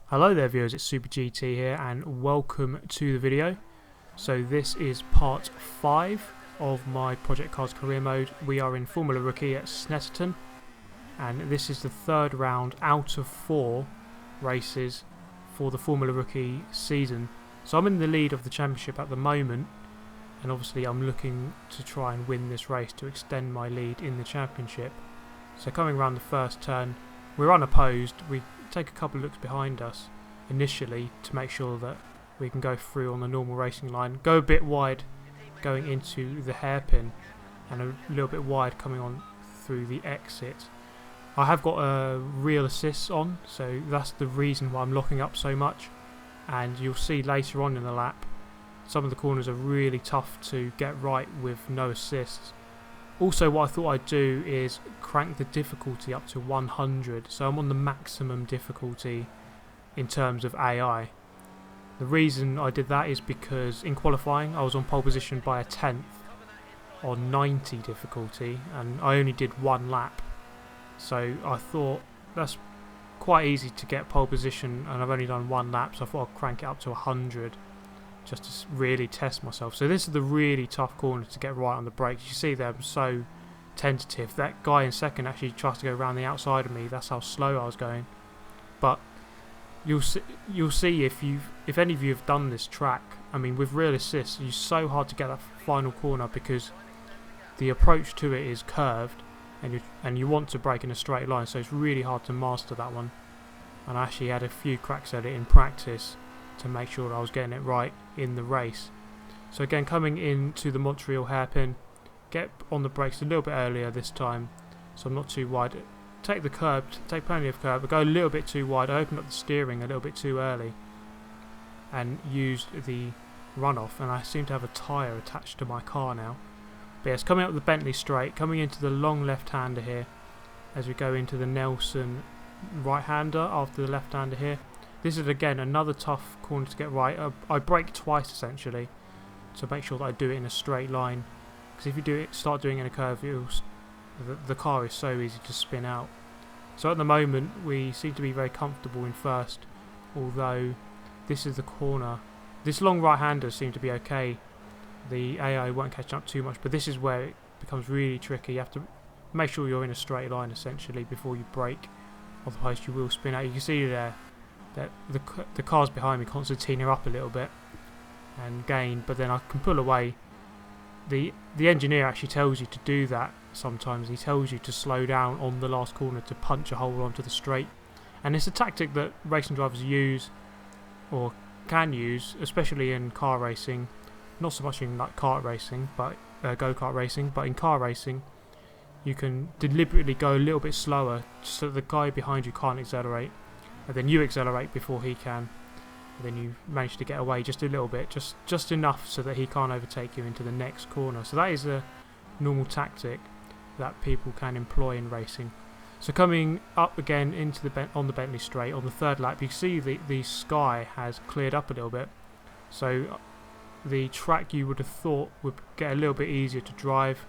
Hello there viewers, it's Super GT here and welcome to the video. So this is part 5 of my Project Cars career mode. We are in Formula Rookie at Snetterton and this is the third round out of 4 races for the Formula Rookie season. So I'm in the lead of the championship at the moment and obviously I'm looking to try and win this race to extend my lead in the championship. So coming around the first turn, we're unopposed. We take a couple of looks behind us initially to make sure that we can go through on the normal racing line, go a bit wide going into the hairpin and a little bit wide coming on through the exit. I have got a real assist on, so that's the reason why I'm locking up so much, and you'll see later on in the lap some of the corners are really tough to get right with no assists. Also, what I thought I'd do is crank the difficulty up to 100, so I'm on the maximum difficulty in terms of AI. The reason I did that is because in qualifying I was on pole position by a 10th on 90 difficulty and I only did one lap, so I thought that's quite easy to get pole position and I've only done one lap, so I thought I'd crank it up to 100 just to really test myself. So this is the really tough corner to get right on the brakes. You see there, I'm so tentative. That guy in second actually tries to go around the outside of me. That's how slow I was going. But you'll see if any of you have done this track, I mean with real assist, it's so hard to get that final corner because the approach to it is curved and you want to brake in a straight line, so it's really hard to master that one. And I actually had a few cracks at it in practice to make sure that I was getting it right in the race. So again, coming into the Montreal hairpin, get on the brakes a little bit earlier this time so I'm not too wide. Take the curb, take plenty of curb, but go a little bit too wide. I opened up the steering a little bit too early and used the runoff, and I seem to have a tyre attached to my car now. But yes, coming up the Bentley straight, coming into the long left-hander here as we go into the Nelson right-hander after the left-hander here. This is again another tough corner to get right. I brake twice essentially to make sure that I do it in a straight line, because if you start doing it in a curve, the car is so easy to spin out. So at the moment we seem to be very comfortable in first, although this is the corner. This long right-hander seemed to be okay. The AI won't catch up too much, but this is where it becomes really tricky. You have to make sure you're in a straight line essentially before you brake, otherwise you will spin out. You can see there that the cars behind me concertina up a little bit and gain, but then I can pull away. The engineer actually tells you to do that sometimes. He tells you to slow down on the last corner to punch a hole onto the straight, and it's a tactic that racing drivers use or can use, especially in car racing. Not so much in like kart racing, but go-kart racing, but in car racing you can deliberately go a little bit slower so that the guy behind you can't accelerate, and then you accelerate before he can, and then you manage to get away just a little bit, just enough so that he can't overtake you into the next corner. So that is a normal tactic that people can employ in racing. So coming up again into on the Bentley straight on the third lap, you see the sky has cleared up a little bit, so the track you would have thought would get a little bit easier to drive.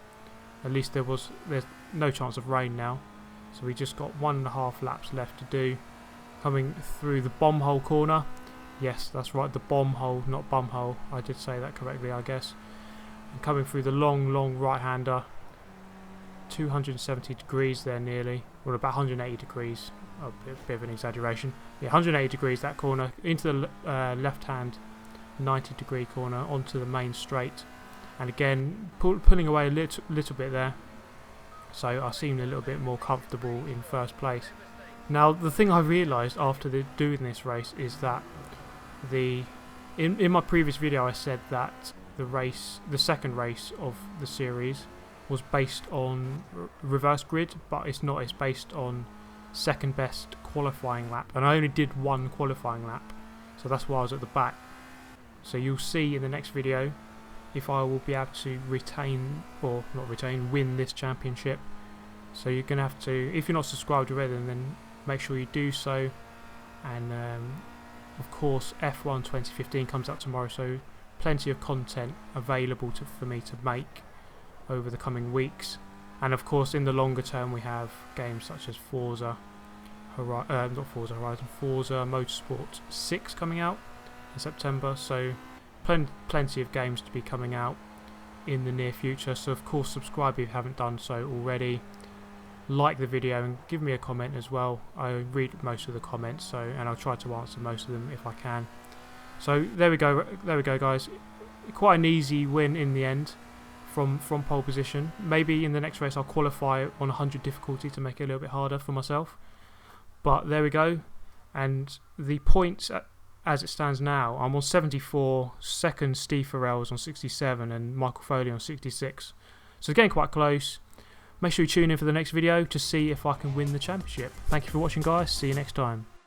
At least there's no chance of rain now, so we just got 1.5 laps left to do. Coming through the bomb hole corner, yes that's right, the bomb hole, not bum hole, I did say that correctly I guess. And coming through the long right hander, 270 degrees there nearly, or about 180 degrees, a bit of an exaggeration, yeah, 180 degrees that corner, into the left hand 90 degree corner onto the main straight, and again pulling away a little bit there, so I seemed a little bit more comfortable in first place. Now the thing I realised after doing this race is that in my previous video I said that the second race of the series was based on reverse grid, but it's not. It's based on second best qualifying lap, and I only did one qualifying lap, so that's why I was at the back. So you'll see in the next video if I will be able to win this championship. So you're gonna have to, if you're not subscribed already, then make sure you do so. And of course F1 2015 comes out tomorrow, so plenty of content available for me to make over the coming weeks. And of course in the longer term we have games such as Forza not Forza Horizon, Forza Motorsport 6 coming out in September. So plenty of games to be coming out in the near future. So of course subscribe if you haven't done so already. Like the video and give me a comment as well. I read most of the comments, and I'll try to answer most of them if I can. So there we go guys. Quite an easy win in the end from pole position. Maybe in the next race I'll qualify on 100 difficulty to make it a little bit harder for myself. But there we go. And the points as it stands now, I'm on 74, second Steve Farrell's on 67 and Michael Foley on 66. So it's getting quite close. Make sure you tune in for the next video to see if I can win the championship. Thank you for watching guys, see you next time.